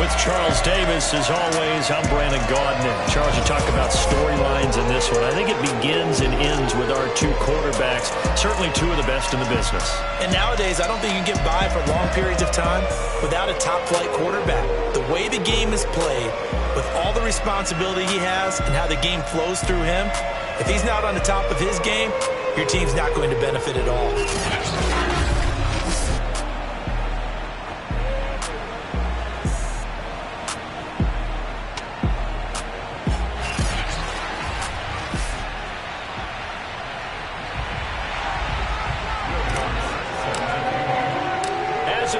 With Charles Davis, as always, I'm Brandon Gaudin. Charles, you talk about storylines in this one. I think it begins and ends with our two quarterbacks, certainly two of the best in the business. And nowadays, I don't think you can get by for long periods of time without a top-flight quarterback. The way the game is played, with all the responsibility he has and how the game flows through him, if he's not on the top of his game, your team's not going to benefit at all.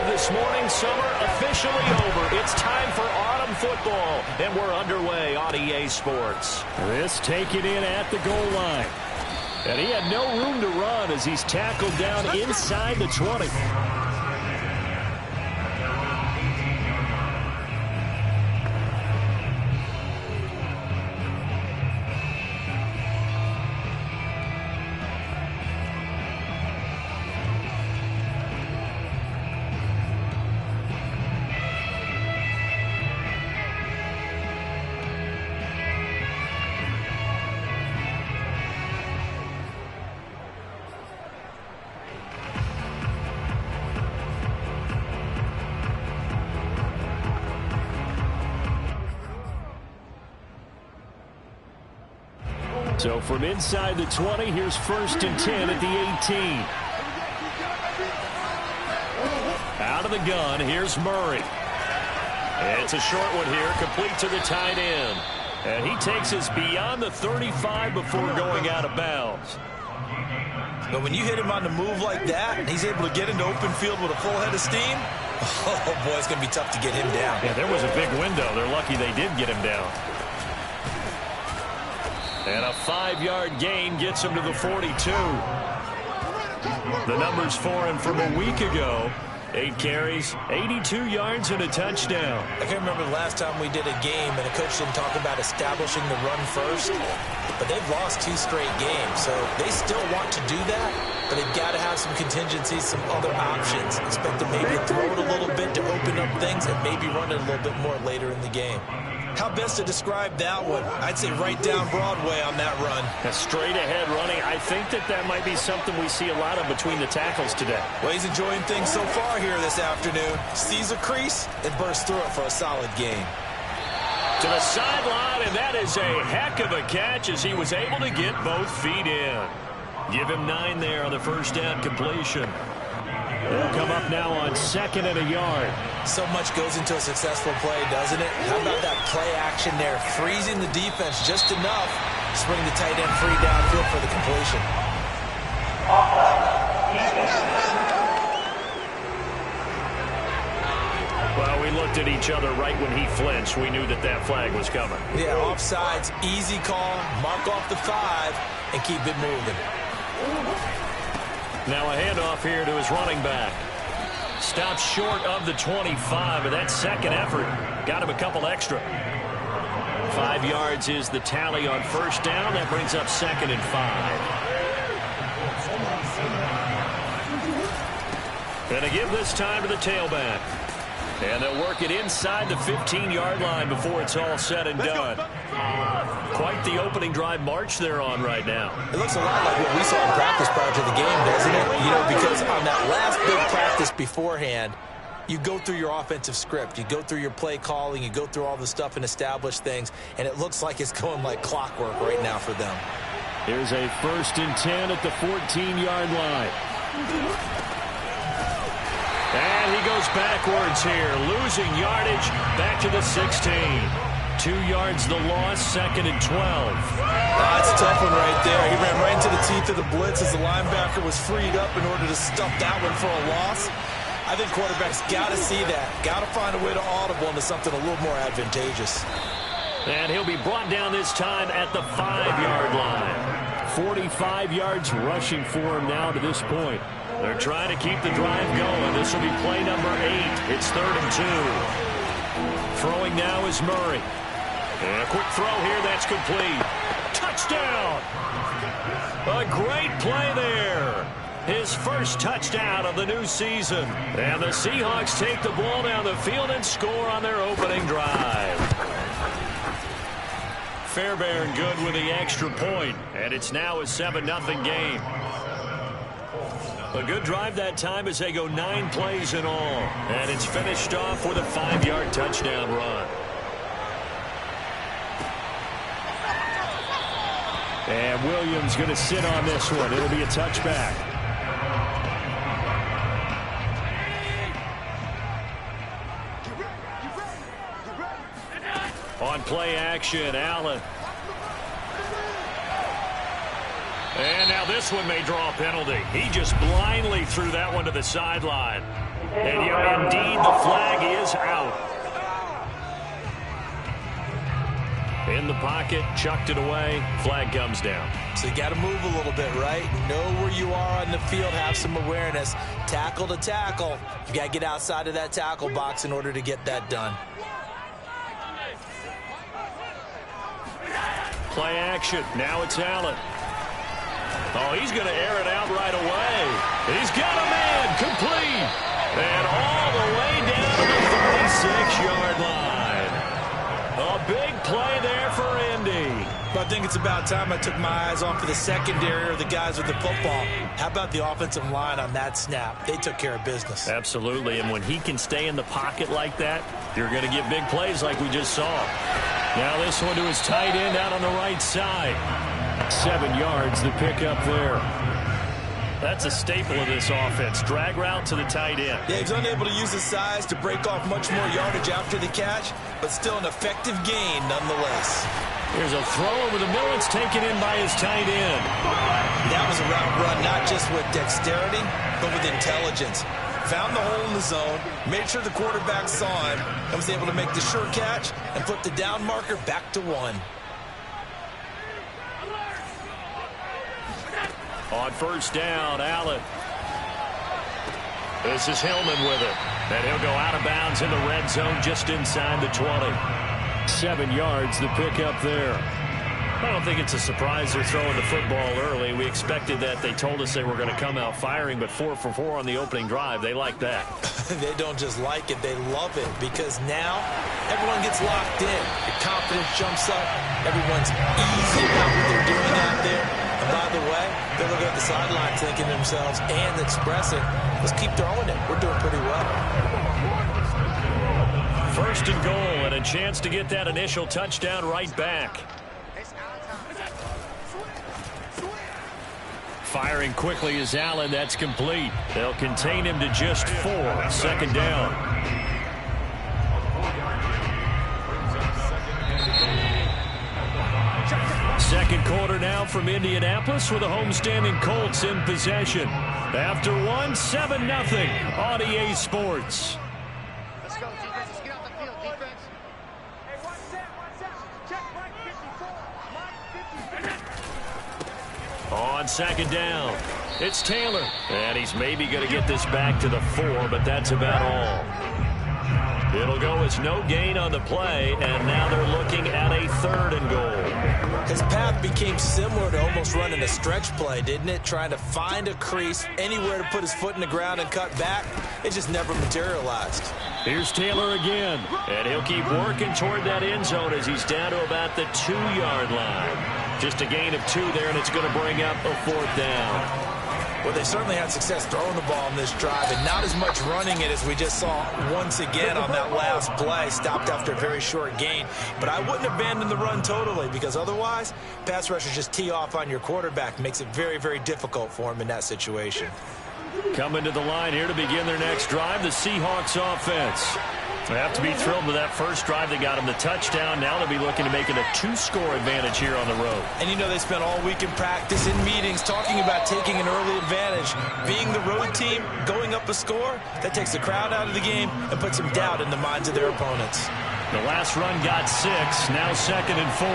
This morning, summer officially over. It's time for autumn football, and we're underway on EA Sports. This taken in at the goal line. And he had no room to run as he's tackled down inside the 20. So from inside the 20, here's 1st and 10 at the 18. Out of the gun, here's Murray. It's a short one here, complete to the tight end. And he takes us beyond the 35 before going out of bounds. But when you hit him on the move like that, and he's able to get into open field with a full head of steam, oh boy, it's going to be tough to get him down. Yeah, there was a big window. They're lucky they did get him down. And a 5-yard gain gets him to the 42. The numbers for him from a week ago. 8 carries, 82 yards, and a touchdown. I can't remember the last time we did a game and a coach didn't talk about establishing the run first. But they've lost 2 straight games, so they still want to do that. But they've got to have some contingencies, some other options. Expect to maybe throw it a little bit to open up things and maybe run it a little bit more later in the game. How best to describe that one? I'd say right down Broadway on that run. A straight ahead running. I think that might be something we see a lot of between the tackles today. Well, he's enjoying things so far here this afternoon. Sees a crease and bursts through it for a solid gain. To the sideline, and that is a heck of a catch as he was able to get both feet in. Give him 9 there on the first down completion. They'll come up now on 2nd and a yard. So much goes into a successful play, doesn't it? How about that play action there? Freezing the defense just enough to bring the tight end free downfield for the completion. Well, we looked at each other right when he flinched. We knew that flag was coming. Yeah, offsides, easy call, mark off the 5, and keep it moving. Now a handoff here to his running back. Stops short of the 25, but that second effort got him a couple extra. 5 yards is the tally on first down. That brings up 2nd and 5. And to give this time to the tailback. And they'll work it inside the 15-yard line before it's all said and done. Quite the opening drive march they're on right now. It looks a lot like what we saw in practice prior to the game, doesn't it? You know, because on that last big practice beforehand, you go through your offensive script. You go through your play calling. You go through all the stuff and establish things. And it looks like it's going like clockwork right now for them. Here's a 1st and 10 at the 14-yard line. And he goes backwards here, losing yardage back to the 16. 2 yards the loss, 2nd and 12. That's a tough one right there. He ran right into the teeth of the blitz as the linebacker was freed up in order to stuff that one for a loss. I think quarterbacks got to see that. Got to find a way to audible into something a little more advantageous. And he'll be brought down this time at the 5-yard line. 45 yards rushing for him now to this point. They're trying to keep the drive going. This will be play number 8. It's 3rd and 2. Throwing now is Murray. And a quick throw here. That's complete. Touchdown. A great play there. his first touchdown of the new season. And the Seahawks take the ball down the field and score on their opening drive. Fairbairn good with the extra point, and it's now a 7-0 game. A good drive that time as they go 9 plays in all. And it's finished off with a 5-yard touchdown run. And Williams going to sit on this one. It'll be a touchback. On play action, Allen. And now this one may draw a penalty. He just blindly threw that one to the sideline. And yeah, indeed, the flag is out. In the pocket, chucked it away, flag comes down. So you got to move a little bit, right? Know where you are on the field, have some awareness. Tackle to tackle. You got to get outside of that tackle box in order to get that done. Play action. Now it's Allen. Oh, he's going to air it out right away. And he's got a man complete. And all the way down to the 36-yard line. A big play there for Indy. But I think it's about time I took my eyes off of the secondary or the guys with the football. How about the offensive line on that snap? They took care of business. Absolutely, and when he can stay in the pocket like that, you're going to get big plays like we just saw. Now this one to his tight end out on the right side. 7 yards, the pickup there. That's a staple of this offense. Drag route to the tight end. Yeah, he's unable to use his size to break off much more yardage after the catch, but still an effective gain nonetheless. Here's a throw over the middle. It's taken in by his tight end. That was a route run not just with dexterity, but with intelligence. Found the hole in the zone, made sure the quarterback saw him, and was able to make the sure catch and flip the down marker back to 1. On first down, Allen. This is Hillman with it. And he'll go out of bounds in the red zone just inside the 20. 7 yards, the pickup there. I don't think it's a surprise they're throwing the football early. We expected that. They told us they were going to come out firing, but 4 for 4 on the opening drive. They like that. They don't just like it, they love it, because now everyone gets locked in. Your confidence jumps up. Everyone's easy about what they're doing out there. And by the way, they're looking at the sideline thinking to themselves and expressing, let's keep throwing it. We're doing pretty well. First and goal, and a chance to get that initial touchdown right back. Firing quickly is Allen. That's complete. They'll contain him to just 4. Second down. Second quarter now from Indianapolis with the homestanding Colts in possession. After 1, 7-0 on EA Sports. Let's go, defense. Let's get off the field, defense. Hey, one set. Check right 54. On second down, it's Taylor. And he's maybe going to get this back to the 4, but that's about all. It'll go as no gain on the play, and now they're looking at a 3rd and goal. His path became similar to almost running a stretch play, didn't it? Trying to find a crease, anywhere to put his foot in the ground and cut back. It just never materialized. Here's Taylor again, and he'll keep working toward that end zone as he's down to about the 2-yard line. Just a gain of 2 there, and it's going to bring up a 4th down. Well, they certainly had success throwing the ball in this drive, and not as much running it as we just saw once again on that last play. Stopped after a very short gain. But I wouldn't abandon the run totally, because otherwise, pass rushers just tee off on your quarterback. Makes it very, very difficult for him in that situation. Coming to the line here to begin their next drive, the Seahawks offense. They have to be thrilled with that first drive. They got him the touchdown. Now they'll be looking to make it a 2-score advantage here on the road. And you know they spent all week in practice, in meetings, talking about taking an early advantage. Being the road team, going up a score, that takes the crowd out of the game and puts some doubt in the minds of their opponents. The last run got 6. Now 2nd and 4.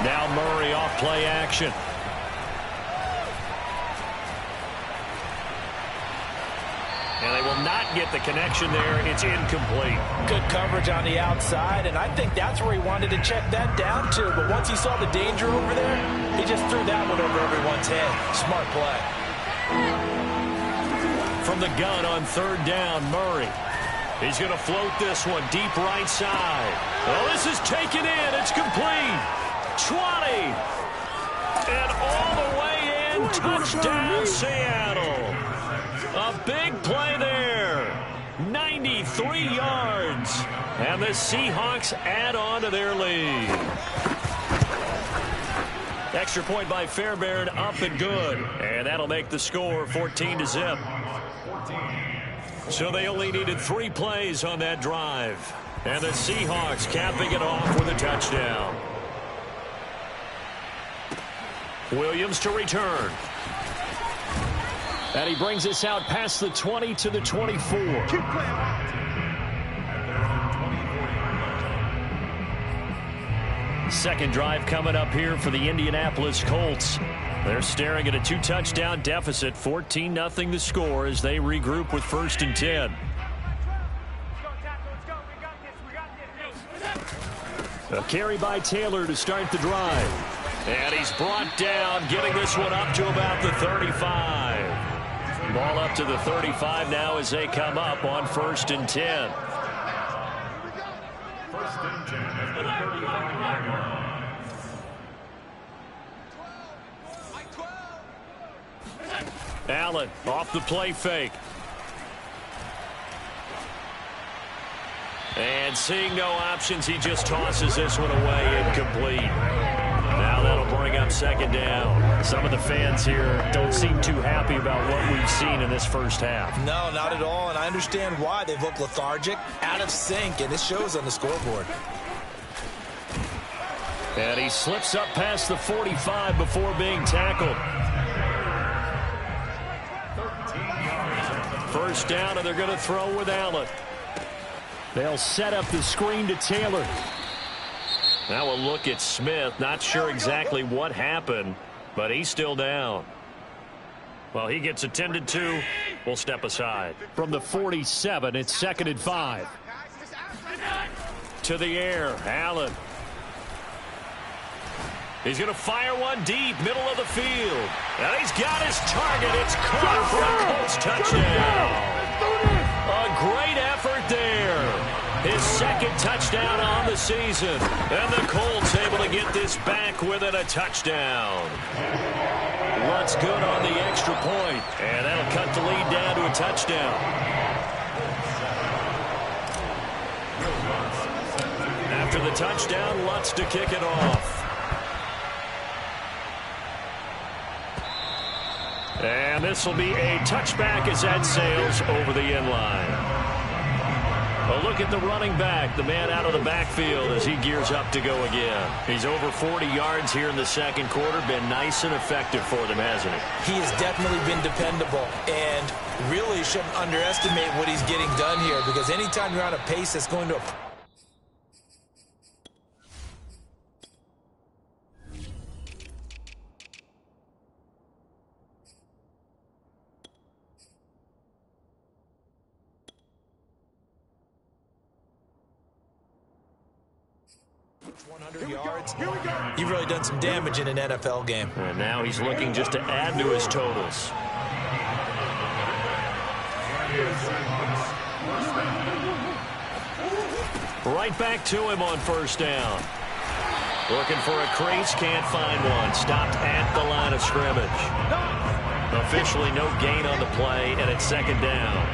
Now Murray off play action. And they will not get the connection there. It's incomplete. Good coverage on the outside, and I think that's where he wanted to check that down to. But once he saw the danger over there, He just threw that one over everyone's head. Smart play. From the gun on third down, Murray. He's going to float this one deep right side. Well, this is taken in. It's complete. 20. And all the way in. Touchdown, Seattle. A big play there. 93 yards. And the Seahawks add on to their lead. Extra point by Fairbairn, up and good. And that'll make the score 14-0. So they only needed 3 plays on that drive. And the Seahawks capping it off with a touchdown. Williams to return. And he brings us out past the 20 to the 24. Second drive coming up here for the Indianapolis Colts. They're staring at a 2-touchdown deficit, 14-0 the score as they regroup with 1st and 10. A carry by Taylor to start the drive. And he's brought down, getting this one up to about the 35. Ball up to the 35 now as they come up on 1st and 10. Allen off the play fake. And seeing no options, he just tosses this one away, incomplete. Now that'll bring up 2nd down. Some of the fans here don't seem too happy about what we've seen in this first half. No, not at all, and I understand why. They've looked lethargic, out of sync, and it shows on the scoreboard. And he slips up past the 45 before being tackled. 1st down, and they're going to throw with Allen. They'll set up the screen to Taylor. Now a look at Smith. Not sure exactly what happened, but he's still down. Well, he gets attended to. We'll step aside. From the 47, it's 2nd and 5. To the air, Allen. He's going to fire one deep, middle of the field. And he's got his target. It's caught for a Colts touchdown. A great effort there. His 2nd touchdown on the season. And the Colts able to get this back within a touchdown. Lutz good on the extra point. And that'll cut the lead down to a touchdown. After the touchdown, Lutz to kick it off. And this will be a touchback as that sails over the end line. A look at the running back, the man out of the backfield as he gears up to go again. He's over 40 yards here in the 2nd quarter. Been nice and effective for them, hasn't he? He has definitely been dependable, and really shouldn't underestimate what he's getting done here, because anytime you're on a pace that's going to... yards. You've really done some damage in an NFL game. And now he's looking just to add to his totals. Right back to him on 1st down. Looking for a crease, can't find one. Stopped at the line of scrimmage. Officially no gain on the play, and it's 2nd down.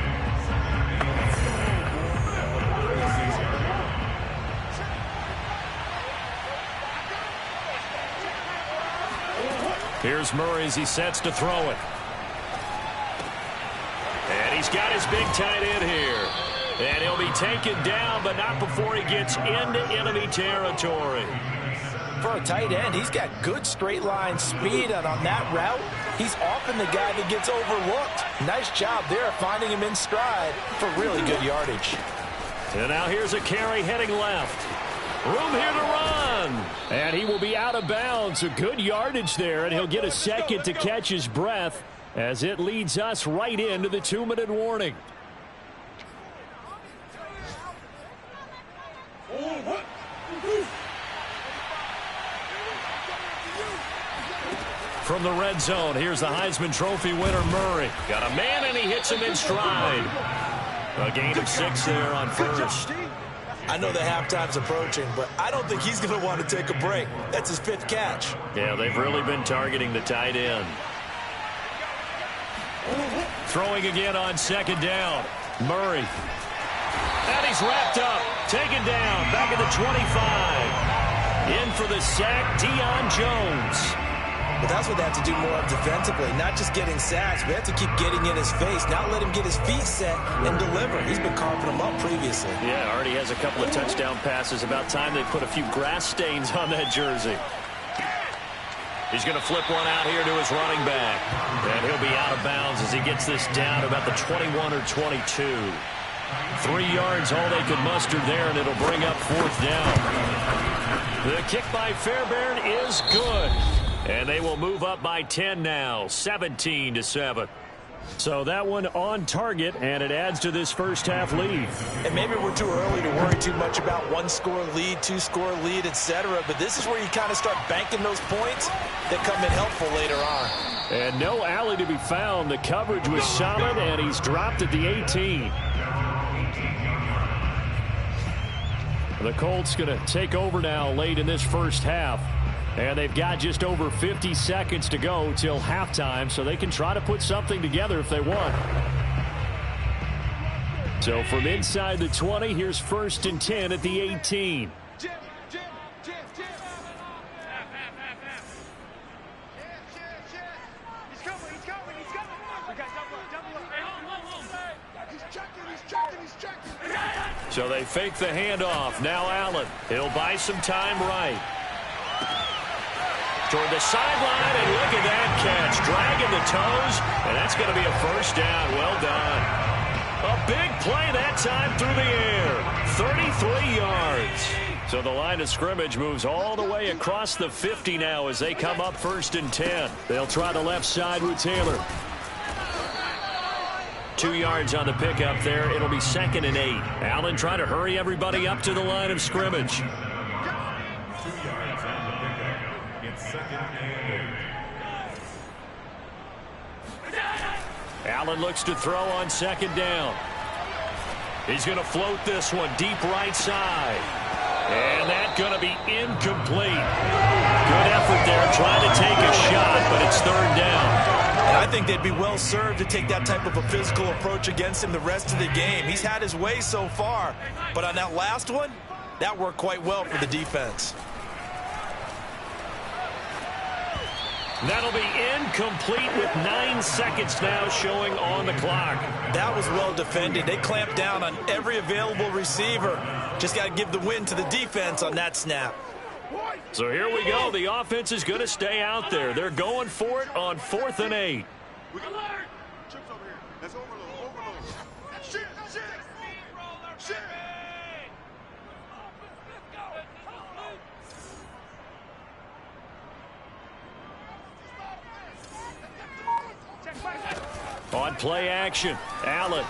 Here's Murray as he sets to throw it. And he's got his big tight end here. And he'll be taken down, but not before he gets into enemy territory. For a tight end, he's got good straight line speed, and on that route, he's often the guy that gets overlooked. Nice job there finding him in stride for really good yardage. And now here's a carry heading left. Room here to run. And he will be out of bounds. A good yardage there, and he'll get a second to catch his breath as it leads us right into the 2-minute warning. from the red zone. Here's the Heisman Trophy winner, Murray. Got a man, and he hits him in stride. A gain of 6 there on first. I know the halftime's approaching, but I don't think he's going to want to take a break. That's his 5th catch. Yeah, they've really been targeting the tight end. Throwing again on 2nd down. Murray. And he's wrapped up. Taken down. Back at the 25. In for the sack, Deion Jones. But that's what they have to do more of defensively, not just getting sacks. We have to keep getting in his face, not let him get his feet set and deliver. He's been carving them up previously. Yeah, already has a couple of touchdown passes. About time they put a few grass stains on that jersey. He's going to flip one out here to his running back. And he'll be out of bounds as he gets this down to about the 21 or 22. 3 yards, all they could muster there, and it'll bring up 4th down. The kick by Fairbairn is good. And they will move up by 10 now, 17-7. So that one on target, and it adds to this first half lead. And maybe we're too early to worry too much about 1-score lead, 2-score lead, etc. But this is where you kind of start banking those points that come in helpful later on. And no alley to be found. The coverage was solid, and he's dropped at the 18. The Colts going to take over now late in this first half. And they've got just over 50 seconds to go till halftime, so they can try to put something together if they want. So from inside the 20, here's 1st and 10 at the 18. Jim. He's coming. We got double up. He's checking. So they fake the handoff. Now Allen. He'll buy some time right. Toward the sideline, and look at that catch. Dragging the toes, and that's going to be a 1st down. Well done. A big play that time through the air. 33 yards. So the line of scrimmage moves all the way across the 50 now as they come up 1st and 10. They'll try the left side with Taylor. 2 yards on the pickup there. It'll be 2nd and 8. Allen trying to hurry everybody up to the line of scrimmage. Allen looks to throw on 2nd down. He's going to float this one deep right side. And that's going to be incomplete. Good effort there trying to take a shot, but it's 3rd down. And I think they'd be well served to take that type of a physical approach against him the rest of the game. He's had his way so far, but on that last one, that worked quite well for the defense. That'll be incomplete with 9 seconds now showing on the clock. That was well defended. They clamped down on every available receiver. Just got to give the win to the defense on that snap. So here we go. The offense is going to stay out there. They're going for it on 4th and 8. Chips over here. That's overload. Shit. On play action, Allen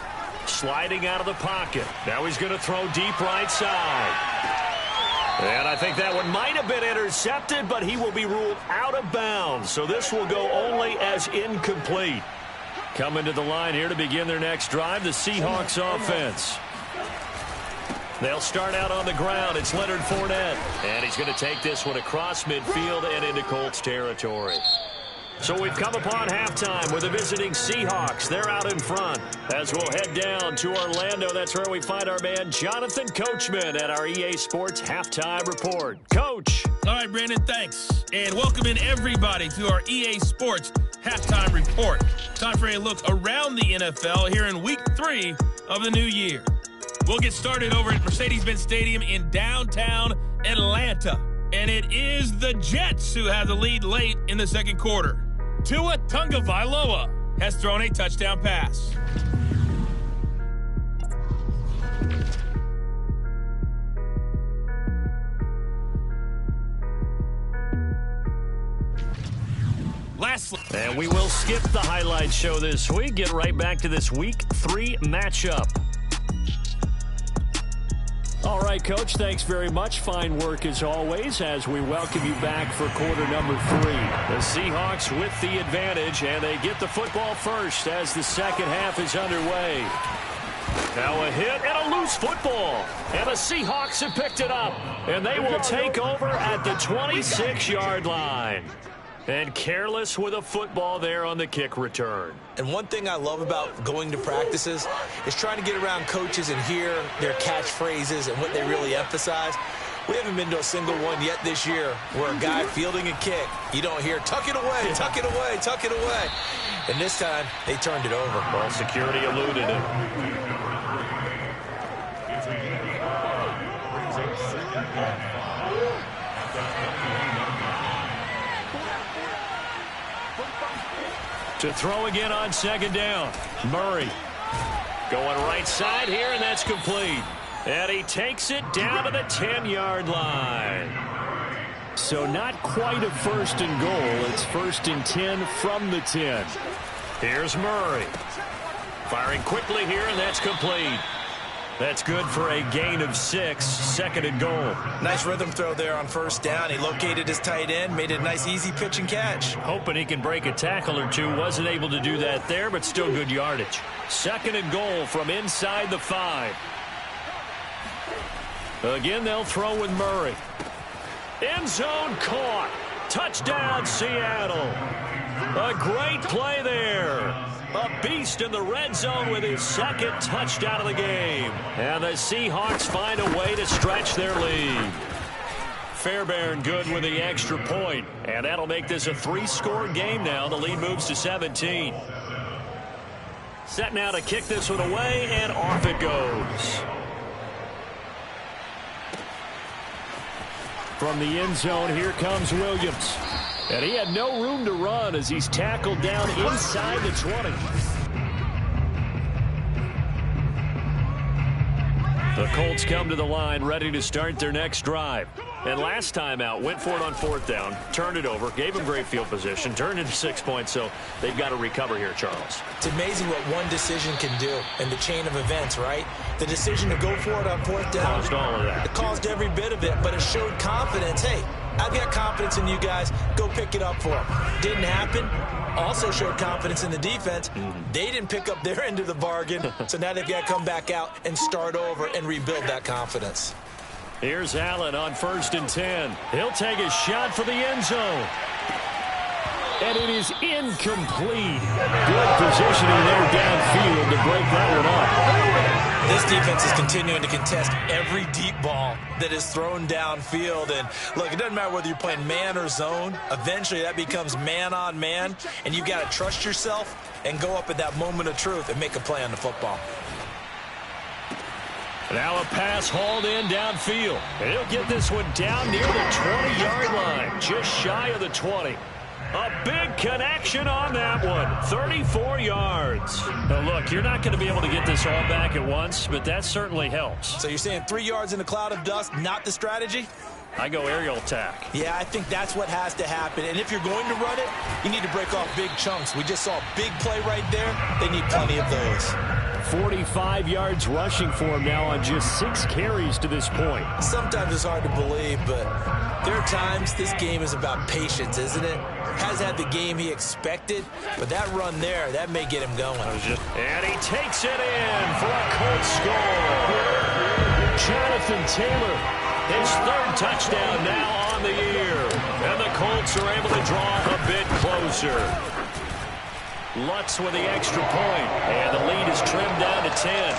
sliding out of the pocket. Now he's going to throw deep right side. And I think that one might have been intercepted, but he will be ruled out of bounds. So this will go only as incomplete. Coming to the line here to begin their next drive, the Seahawks offense. They'll start out on the ground. It's Leonard Fournette. And he's going to take this one across midfield and into Colts territory. So we've come upon halftime with the visiting Seahawks. They're out in front. As we'll head down to Orlando, that's where we find our man Jonathan Coachman at our EA Sports Halftime Report. Coach. All right, Brandon, thanks. And welcome in everybody to our EA Sports Halftime Report. Time for a look around the NFL here in Week 3 of the new year. We'll get started over at Mercedes-Benz Stadium in downtown Atlanta. And it is the Jets who have the lead late in the second quarter. Tua Tagovailoa has thrown a touchdown pass. Lastly, and we will skip the highlight show this week. Get right back to this Week 3 matchup. All right, Coach, thanks very much. Fine work as always as we welcome you back for quarter number 3. The Seahawks with the advantage, and they get the football first as the second half is underway. Now a hit and a loose football, and the Seahawks have picked it up, and they will take over at the 26-yard line. And careless with a football there on the kick return. And one thing I love about going to practices is trying to get around coaches and hear their catchphrases and what they really emphasize. We haven't been to a single one yet this year where a guy fielding a kick, you don't hear, tuck it away, tuck it away, tuck it away. And this time, they turned it over. Well, security eluded it. To throw again on second down. Murray going right side here, and that's complete. And he takes it down to the 10-yard line. So not quite a first and goal. It's first and 10 from the 10. Here's Murray. Firing quickly here, and that's complete. That's good for a gain of 6, second and goal. Nice rhythm throw there on first down. He located his tight end, made it a nice easy pitch and catch. Hoping he can break a tackle or two. Wasn't able to do that there, but still good yardage. Second and goal from inside the 5. Again, they'll throw with Murray. End zone caught. Touchdown, Seattle. A great play there. A beast in the red zone with his second touchdown of the game. And the Seahawks find a way to stretch their lead. Fairbairn good with the extra point. And that'll make this a 3-score game now. The lead moves to 17. Set now to kick this one away, and off it goes. From the end zone, here comes Williams. And he had no room to run as he's tackled down inside the 20. The Colts come to the line ready to start their next drive. And last time out, went for it on fourth down, turned it over, gave them great field position, turned into 6 points, so they've got to recover here, Charles. It's amazing what one decision can do in the chain of events, right? The decision to go for it on fourth down. Caused all of that. It caused every bit of it, but it showed confidence. Hey, I've got confidence in you guys. Go pick it up for them. Didn't happen. Also showed confidence in the defense. They didn't pick up their end of the bargain, so now they've got to come back out and start over and rebuild that confidence. Here's Allen on first and 10. He'll take a shot for the end zone. And it is incomplete. Good positioning there downfield to break that one up. This defense is continuing to contest every deep ball that is thrown downfield. And look, it doesn't matter whether you're playing man or zone. Eventually that becomes man on man. And you've got to trust yourself and go up at that moment of truth and make a play on the football. Now a pass hauled in downfield. And he'll get this one down near the 20-yard line, just shy of the 20. A big connection on that one, 34 yards. Now look, you're not going to be able to get this all back at once, but that certainly helps. So you're saying 3 yards in a cloud of dust, not the strategy? I go aerial attack. Yeah, I think that's what has to happen. And if you're going to run it, you need to break off big chunks. We just saw a big play right there. They need plenty of those. 45 yards rushing for him now on just 6 carries to this point. Sometimes it's hard to believe, but there are times this game is about patience, isn't it? Has had the game he expected, but that run there, that may get him going. And he takes it in for a Colts score. Jonathan Taylor, his third touchdown now on the year. And the Colts are able to draw a bit closer. Lutz with the extra point, and the lead is trimmed down to 10.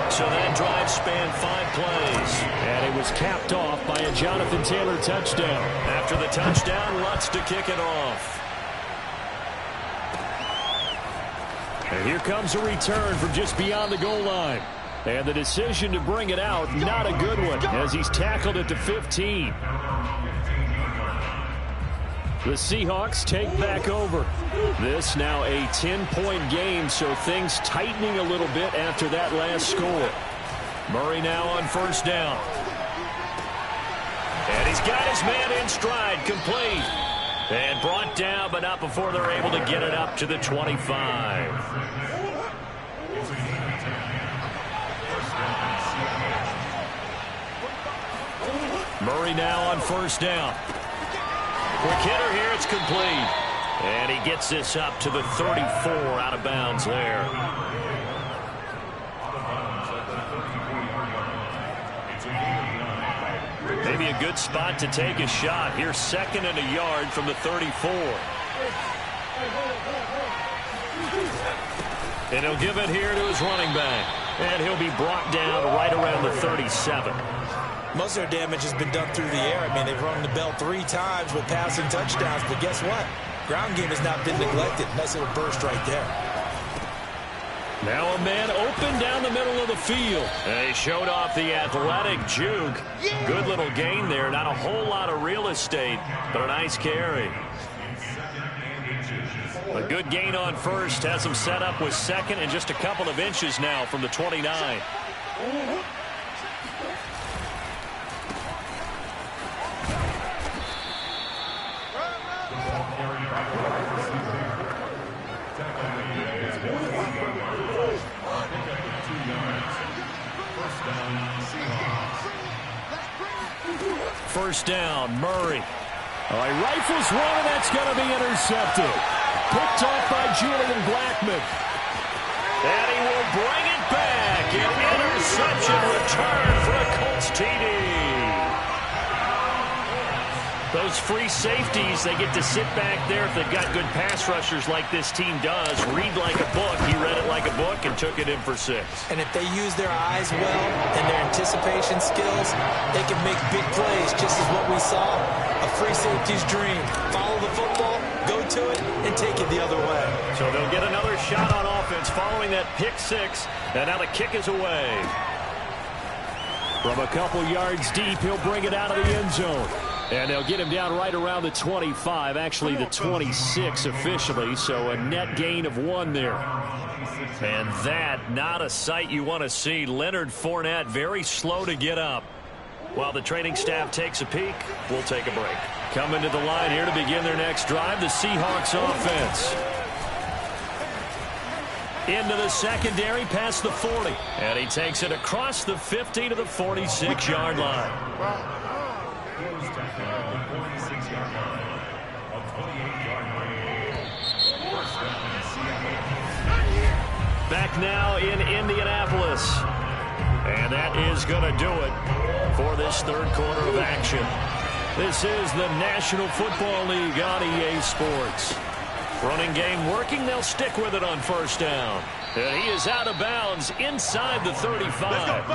So that drive spanned 5 plays, and it was capped off by a Jonathan Taylor touchdown. After the touchdown, Lutz to kick it off. And here comes a return from just beyond the goal line. And the decision to bring it out, not a good one, as he's tackled at the 15. The Seahawks take back over. This now a 10-point game, so things tightening a little bit after that last score. Murray now on first down. And he's got his man in stride, complete. And brought down, but not before they're able to get it up to the 25. Murray now on first down. Quick hitter here. It's complete. And he gets this up to the 34 out of bounds there. Maybe a good spot to take a shot. Here's 2nd and a yard from the 34. And he'll give it here to his running back. And he'll be brought down right around the 37. Most of their damage has been done through the air. I mean, they've rung the bell 3 times with passing touchdowns. But guess what? Ground game has not been neglected. Nice little burst right there. Now a man open down the middle of the field. And he showed off the athletic juke. Good little gain there. Not a whole lot of real estate, but a nice carry. A good gain on first. Has him set up with 2nd and just a couple of inches now from the 29. First down, Murray. Oh, he rifles one, and that's going to be intercepted. Picked off by Julian Blackmon. And he will bring it back. An interception return for a Colts TD. Those free safeties, they get to sit back there if they've got good pass rushers like this team does. Read like a book. He read it like a book and took it in for 6. And if they use their eyes well and their anticipation skills, they can make big plays, just as what we saw. A free safety's dream. Follow the football, go to it, and take it the other way. So they'll get another shot on offense following that pick 6. And now the kick is away. From a couple yards deep, he'll bring it out of the end zone. And they'll get him down right around the 25, actually the 26 officially, so a net gain of 1 there. And that, not a sight you want to see. Leonard Fournette very slow to get up. While the training staff takes a peek, we'll take a break. Coming to the line here to begin their next drive, the Seahawks offense. Into the secondary, past the 40. And he takes it across the 50 to the 46-yard line. Back now in Indianapolis. And that is going to do it for this 3rd quarter of action. This is the National Football League on EA Sports. Running game working. They'll stick with it on first down. And he is out of bounds inside the 35.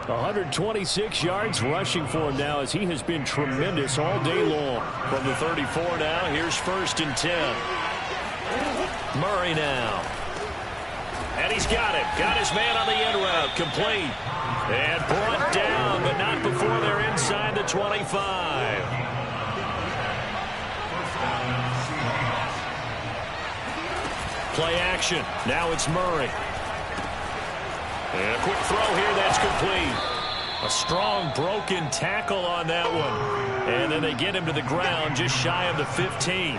126 yards rushing for him now as he has been tremendous all day long. From the 34 now, here's 1st and 10. Murray now. And he's got it. Got his man on the end route. Complete. And brought down, but not before they're inside the 25. Play action. Now it's Murray. And a quick throw here. That's complete. A strong broken tackle on that one. And then they get him to the ground just shy of the 15.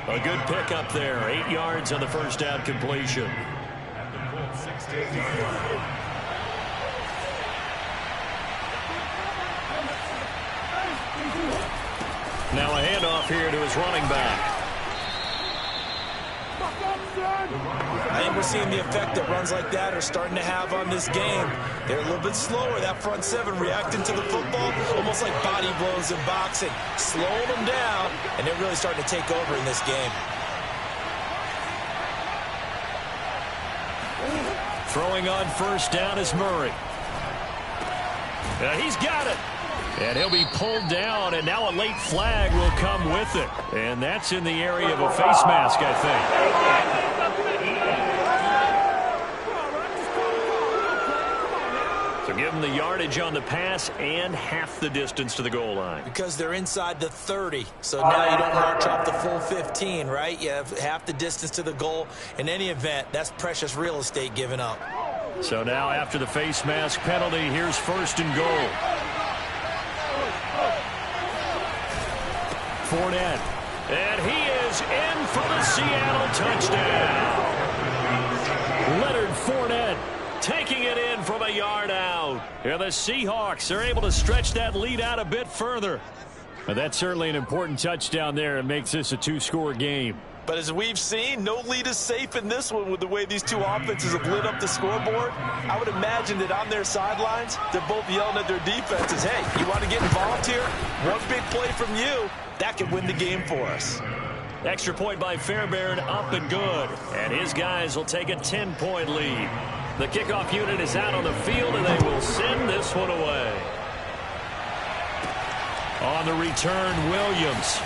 A good pickup there. 8 yards on the first down completion. Now a handoff here to his running back. I think we're seeing the effect that runs like that are starting to have on this game. They're a little bit slower, that front 7, reacting to the football, almost like body blows in boxing. Slowing them down, and they're really starting to take over in this game. Throwing on first down is Murray. He's got it. And he'll be pulled down, and now a late flag will come with it. And that's in the area of a face mask, I think. So give him the yardage on the pass and half the distance to the goal line. Because they're inside the 30, so now you don't march off the full 15, right? You have half the distance to the goal. In any event, that's precious real estate given up. So now after the face mask penalty, here's 1st and goal. Fournette. And he is in for the Seattle touchdown. Leonard Fournette taking it in from a yard out. road. Yeah, the Seahawks are able to stretch that lead out a bit further. But that's certainly an important touchdown there. It makes this a two-score game. But as we've seen, no lead is safe in this one with the way these two offenses have lit up the scoreboard. I would imagine that on their sidelines, they're both yelling at their defenses, hey, you want to get involved here? One big play from you, that could win the game for us. Extra point by Fairbairn, up and good. And his guys will take a 10-point lead. The kickoff unit is out on the field, and they will send this one away. On the return, Williams.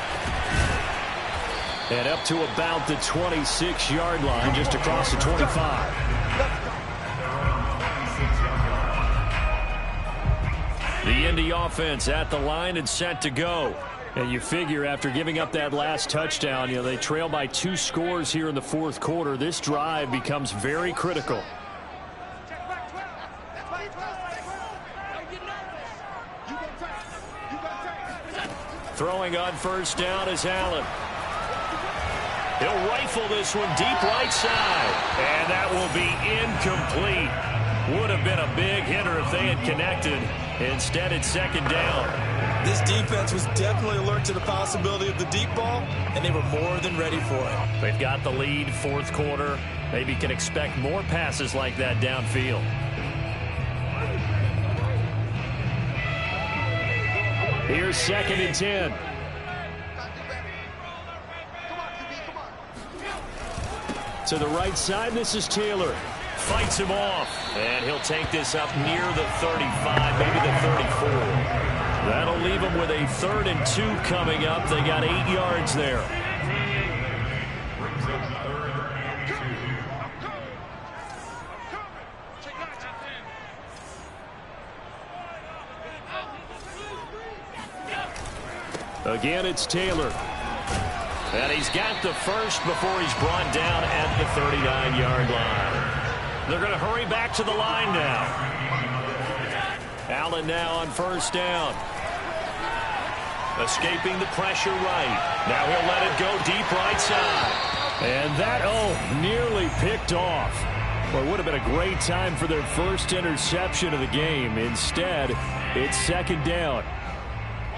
And up to about the 26-yard line, just across the 25. The Indy offense at the line and set to go. And you figure after giving up that last touchdown, they trail by 2 scores here in the fourth quarter. This drive becomes very critical. Throwing on first down is Allen. He'll rifle this one deep right side. And that will be incomplete. Would have been a big hitter if they had connected. Instead, it's second down. This defense was definitely alert to the possibility of the deep ball, and they were more than ready for it. They've got the lead, fourth quarter. Maybe can expect more passes like that downfield. Here's second and 10. To the right side, this is Taylor. Fights him off. And he'll take this up near the 35, maybe the 34. That'll leave him with a 3rd and 2 coming up. They got 8 yards there. Again, it's Taylor. And he's got the first before he's brought down at the 39-yard line. They're going to hurry back to the line now. Allen now on first down. Escaping the pressure right. Now he'll let it go deep right side. And that, nearly picked off. Well, it would have been a great time for their first interception of the game. Instead, it's second down.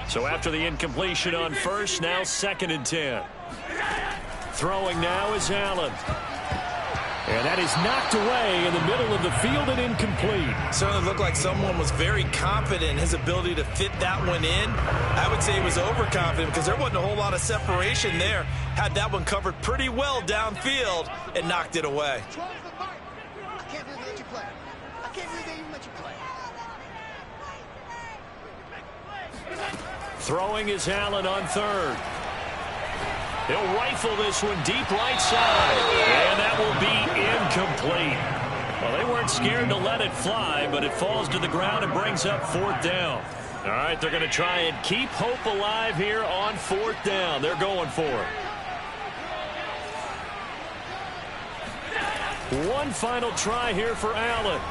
So after the incompletion on first, now second and 10. Throwing now is Allen. And that is knocked away in the middle of the field and incomplete. Certainly looked like someone was very confident in his ability to fit that one in. I would say he was overconfident because there wasn't a whole lot of separation there. Had that one covered pretty well downfield and knocked it away. I can't believe they let you play. I can't believe they even let you play. Throwing is Allen on third. He'll rifle this one deep right side. And that will be incomplete. Well, they weren't scared to let it fly, but it falls to the ground and brings up fourth down. All right, they're going to try and keep hope alive here on fourth down. They're going for it. One final try here for Allen.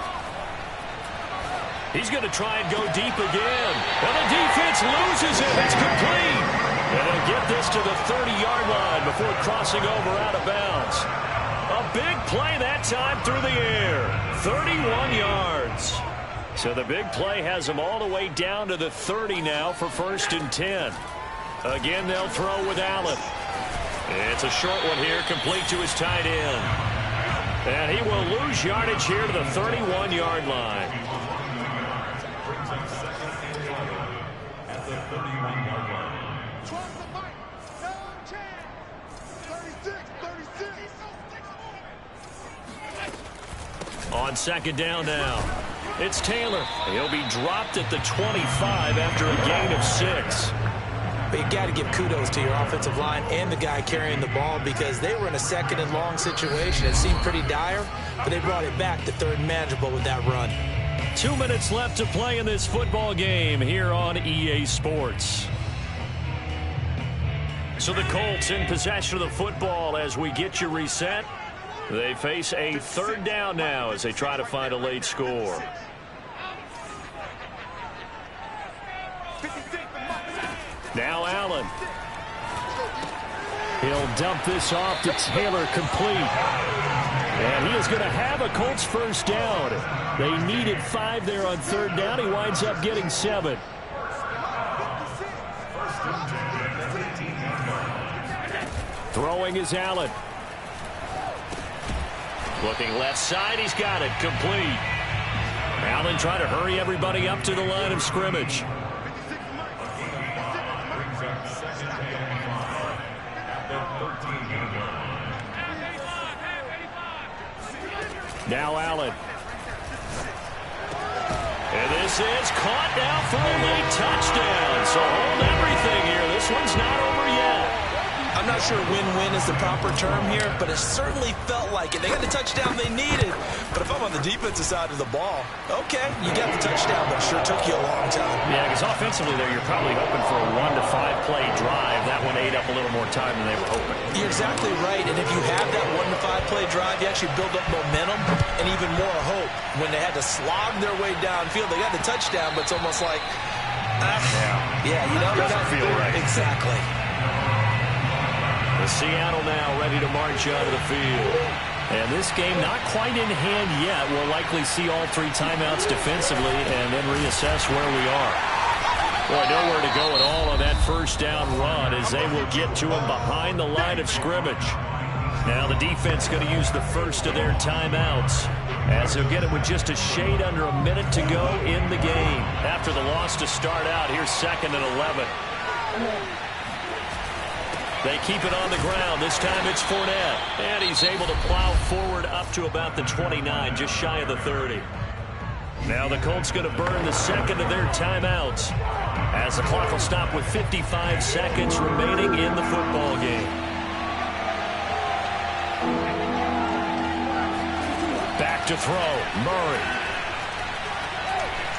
He's going to try and go deep again. And the defense loses it. It's complete. And they'll get this to the 30-yard line before crossing over out of bounds. A big play that time through the air. 31 yards. So the big play has them all the way down to the 30 now for first and 10. Again, they'll throw with Allen. It's a short one here, complete to his tight end. And he will lose yardage here to the 31-yard line. At the 31-yard line. Trust the mic. No chance. 36. On second down now, it's Taylor. He'll be dropped at the 25 after a gain of 6. But you got to give kudos to your offensive line and the guy carrying the ball because they were in a second and long situation. It seemed pretty dire, but they brought it back to third and manageable with that run. 2 minutes left to play in this football game here on EA Sports. So the Colts in possession of the football as we get you reset. They face a third down now as they try to find a late score. Now Allen. He'll dump this off to Taylor, complete. And he is going to have a Colts first down. They needed 5 there on 3rd down. He winds up getting 7. Throwing is Allen. Looking left side. He's got it. Complete. Allen trying to hurry everybody up to the line of scrimmage. Now Allen. And this is caught now for a late touchdown. So hold everything here. This one's not over yet. I'm not sure win-win is the proper term here, but it certainly felt like it. They got the touchdown they needed. But if I'm on the defensive side of the ball, okay, you got the touchdown, but it sure took you a long time. Yeah, because offensively there, you're probably hoping for a 1 to 5 play drive. That one ate up a little more time than they were hoping. You're exactly right, and if you have that 1 to 5 play drive, you actually build up momentum and even more hope. When they had to slog their way downfield, they got the touchdown, but it's almost like, yeah, you know, doesn't feel right. Exactly. Seattle now ready to march out of the field. And this game not quite in hand yet. We'll likely see all 3 timeouts defensively and then reassess where we are. Boy, nowhere to go at all on that first down run as they will get to him behind the line of scrimmage. Now the defense going to use the first of their timeouts as they'll get it with just a shade under a minute to go in the game. After the loss to start out, here's 2nd and 11. They keep it on the ground. This time it's Fournette. And he's able to plow forward up to about the 29, just shy of the 30. Now the Colts going to burn the 2nd of their timeouts as the clock will stop with 55 seconds remaining in the football game. Back to throw. Murray.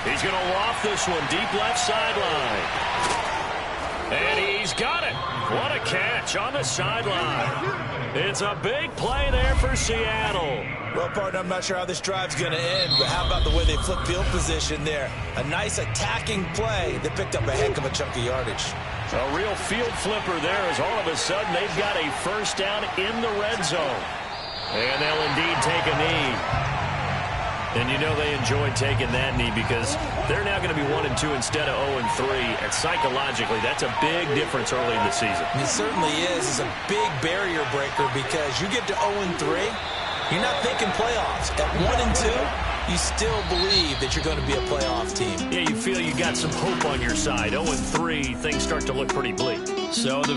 He's going to loft this one deep left sideline. And he's got it. What a catch on the sideline. It's a big play there for Seattle. Well, partner, I'm not sure how this drive's going to end, but how about the way they flip field position there? A nice attacking play that picked up a heck of a chunk of yardage. A real field flipper there as all of a sudden they've got a first down in the red zone. And they'll indeed take a knee. And you know they enjoyed taking that knee because they're now going to be 1-2 instead of 0-3. And psychologically, that's a big difference early in the season. It certainly is. It's a big barrier breaker because you get to 0-3, you're not thinking playoffs. At 1-2, you still believe that you're going to be a playoff team. Yeah, you feel you got some hope on your side. 0-3, things start to look pretty bleak. So the